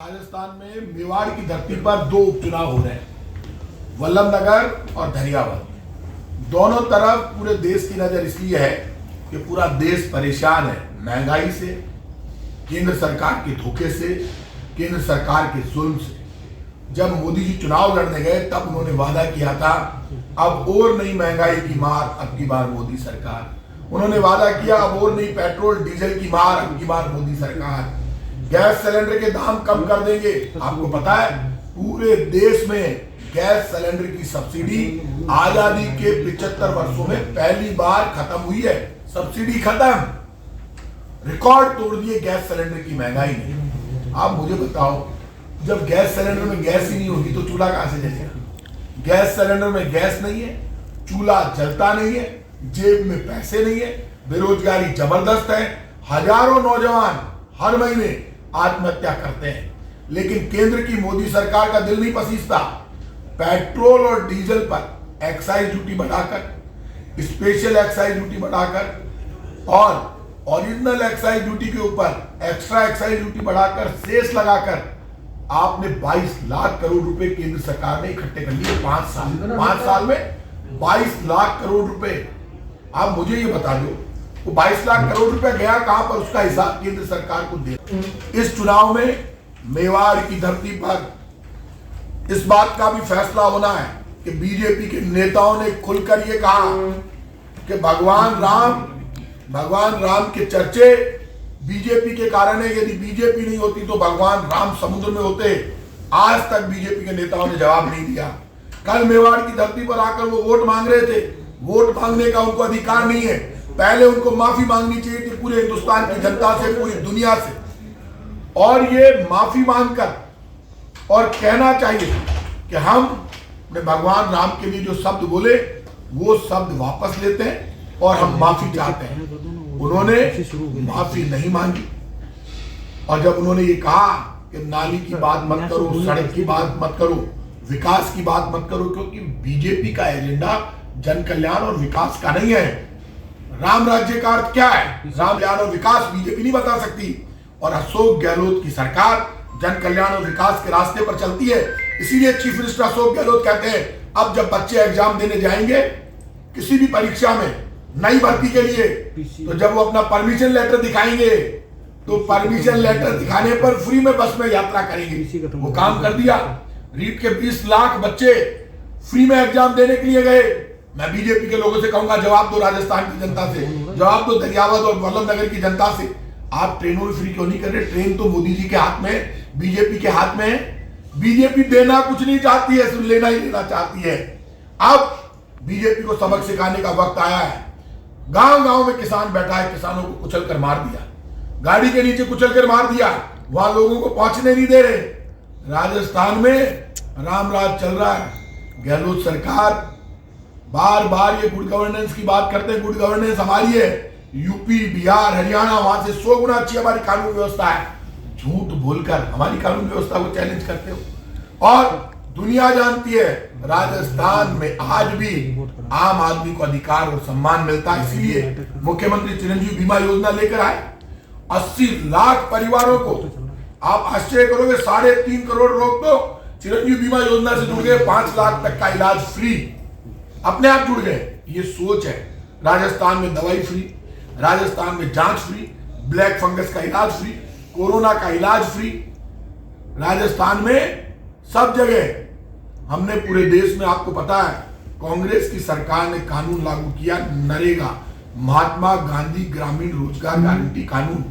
राजस्थान में मेवाड़ की धरती पर दो उपचुनाव हो रहे हैं, वल्लभनगर और धरियावद। दोनों तरफ पूरे देश की नजर इसलिए है कि पूरा देश परेशान है महंगाई से, केंद्र सरकार के धोखे से, केंद्र सरकार के जुल्म से। जब मोदी जी चुनाव लड़ने गए तब उन्होंने वादा किया था अब और नहीं महंगाई की मार, अब की बार मोदी सरकार। उन्होंने वादा किया अब और नहीं पेट्रोल डीजल की मार, अब की बार मोदी सरकार। गैस सिलेंडर के दाम कम कर देंगे। आपको पता है पूरे देश में गैस सिलेंडर की सब्सिडी आजादी के 75 वर्षों में पहली बार खत्म हुई है। सब्सिडी खत्म, रिकॉर्ड तोड़ दिए गैस सिलेंडर की महंगाई ने। आप मुझे बताओ, जब गैस सिलेंडर में गैस ही नहीं होगी तो चूल्हा कहां से जलेगा? गैस सिलेंडर में गैस नहीं है, चूल्हा जलता नहीं है, जेब में पैसे नहीं है, बेरोजगारी जबरदस्त है। हजारों नौजवान हर महीने आत्महत्या करते हैं, लेकिन केंद्र की मोदी सरकार का दिल नहीं पसीजता। पेट्रोल और डीजल पर एक्साइज ड्यूटी बढ़ाकर, स्पेशल एक्साइज ड्यूटी बढ़ाकर और ओरिजिनल एक्साइज ड्यूटी के ऊपर एक्स्ट्रा एक्साइज ड्यूटी बढ़ाकर, शेष लगाकर आपने 22 लाख करोड़ रुपए केंद्र सरकार ने इकट्ठे कर लिए 5 साल में 22 लाख करोड़ रुपए। आप मुझे ये बता दो वो 22 लाख करोड़ रुपए गया कहां पर, उसका हिसाब केंद्र सरकार को दे। इस चुनाव में मेवाड़ की धरती पर इस बात का भी फैसला होना है कि बीजेपी के नेताओं ने खुलकर ये कहा कि भगवान राम के चर्चे बीजेपी के कारण है। यदि बीजेपी नहीं होती तो भगवान राम समुद्र में होते। आज तक बीजेपी के नेताओं ने जवाब नहीं दिया। कल मेवाड़ की धरती पर आकर वो वोट मांग रहे थे। वोट मांगने का उनको अधिकार नहीं है, पहले उनको माफी मांगनी चाहिए थी पूरे हिंदुस्तान की जनता से, पूरी दुनिया से। और ये माफी मांगकर और कहना चाहिए कि हम अपने भगवान राम के लिए जो शब्द बोले वो शब्द वापस लेते हैं और हम माफी चाहते हैं। उन्होंने माफी नहीं मांगी। और जब उन्होंने ये कहा कि नाली की बात मत करो, सड़क की बात मत करो, विकास की बात मत करो, क्योंकि बीजेपी का एजेंडा जन कल्याण और विकास का नहीं है। राम राज्य का अर्थ क्या है? राम कल्याण और विकास बीजेपी नहीं बता सकती। और अशोक गहलोत की सरकार जन कल्याण और विकास के रास्ते पर चलती है। इसीलिए चीफ मिनिस्टर अशोक गहलोत कहते हैं अब जब बच्चे एग्जाम देने जाएंगे किसी भी परीक्षा में नई भर्ती के लिए, तो जब वो अपना परमिशन लेटर दिखाएंगे तो परमिशन लेटर दिखाने पर फ्री में बस में यात्रा करेंगे। वो काम कर दिया। रीट के 20 लाख बच्चे फ्री में एग्जाम देने के लिए गए। मैं बीजेपी के लोगों से कहूंगा जवाब दो राजस्थान की जनता से, जवाब दो धरियावद और वल्लभनगर की जनता से। आप ट्रेनों में फ्री क्यों नहीं कर रहे? ट्रेन तो मोदी जी के हाथ में, बीजेपी के हाथ में है। बीजेपी देना कुछ नहीं चाहती है, सिर्फ लेना ही लेना चाहती है। अब बीजेपी को सबक सिखाने का वक्त आया है। गांव गांव में किसान बैठा है, किसानों को कुचल कर मार दिया, गाड़ी के नीचे कुचल कर मार दिया, वहां लोगों को पहुंचने नहीं दे रहे। राजस्थान में राम राज चल रहा है। गहलोत सरकार बार बार ये गुड गवर्नेंस की बात करते हैं। गुड गवर्नेंस हमारी है, यूपी, बिहार, हरियाणा, वहां से 100 गुना अच्छी हमारी कानून व्यवस्था है। झूठ बोलकर हमारी कानून व्यवस्था को चैलेंज करते हो। और दुनिया जानती है राजस्थान में आज भी आम आदमी को अधिकार और सम्मान मिलता है। इसीलिए मुख्यमंत्री चिरंजीवी बीमा योजना लेकर आए। 80 लाख परिवारों को, आप आश्चर्य करोगे, 3.5 करोड़ लोग तो चिरंजीवी बीमा योजना से जुड़ गए। 5 लाख तक का इलाज फ्री, अपने आप जुड़ गए। ये सोच है। राजस्थान में दवाई फ्री, राजस्थान में जांच फ्री, ब्लैक फंगस का इलाज फ्री, कोरोना का इलाज फ्री। राजस्थान में सब जगह हमने पूरे देश में, आपको पता है कांग्रेस की सरकार ने कानून लागू किया, नरेगा, महात्मा गांधी ग्रामीण रोजगार गारंटी कानून।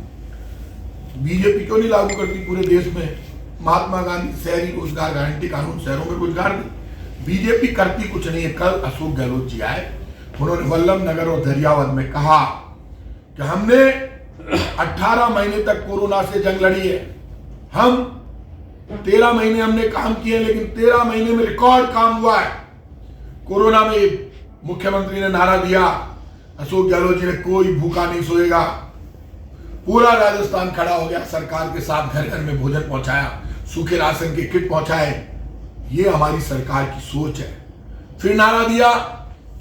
बीजेपी क्यों नहीं लागू करती पूरे देश में महात्मा गांधी शहरी रोजगार गारंटी कानून? शहरों में रोजगार नहीं, बीजेपी करती कुछ नहीं है। कल अशोक गहलोत जी आए, उन्होंने वल्लभनगर और धरियावद में कहा कि हमने 18 महीने तक कोरोना से जंग लड़ी है। हम 13 महीने हमने काम किए, लेकिन 13 महीने में रिकॉर्ड काम हुआ है। कोरोना में मुख्यमंत्री ने नारा दिया, अशोक गहलोत जी ने, कोई भूखा नहीं सोएगा। पूरा राजस्थान खड़ा हो गया, सरकार के साथ घर घर में भोजन पहुंचाया, सूखे राशन के किट पहुंचाए। ये हमारी सरकार की सोच है। फिर नारा दिया,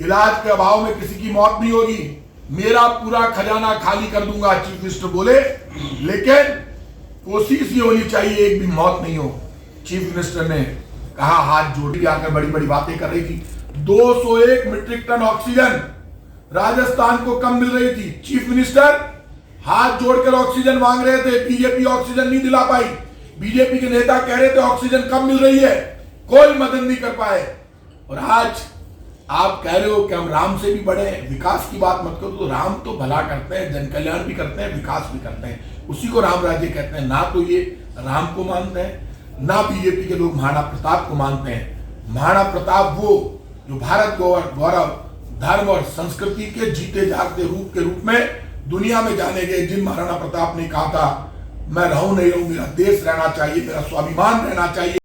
इलाज के अभाव में किसी की मौत नहीं होगी, मेरा पूरा खजाना खाली कर दूंगा, चीफ मिनिस्टर बोले। लेकिन कोशिश ये होनी चाहिए एक भी मौत नहीं हो। चीफ मिनिस्टर ने कहा, हाथ जोड़ के आकर बड़ी बड़ी बातें कर रही थी। 201 मीट्रिक टन ऑक्सीजन राजस्थान को कम मिल रही थी। चीफ मिनिस्टर हाथ जोड़कर ऑक्सीजन मांग रहे थे, बीजेपी ऑक्सीजन नहीं दिला पाई। बीजेपी के नेता कह रहे थे ऑक्सीजन कम मिल रही है, कोई मदद नहीं कर पाए। और आज आप कह रहे हो कि हम राम से भी बड़े हैं, विकास की बात मत करो। तो राम तो भला करते हैं, जन कल्याण भी करते हैं, विकास भी करते हैं, उसी को राम राज्य कहते हैं। ना तो ये राम को मानते हैं, ना बीजेपी के लोग महाराणा प्रताप को मानते हैं। महाराणा प्रताप वो जो भारत गौरव, धर्म और संस्कृति के जीते जागते रूप के रूप में दुनिया में जाने गए, जिन महाराणा प्रताप ने कहा था मैं रहूं नहीं रहूं, मेरा देश रहना चाहिए, मेरा स्वाभिमान रहना चाहिए।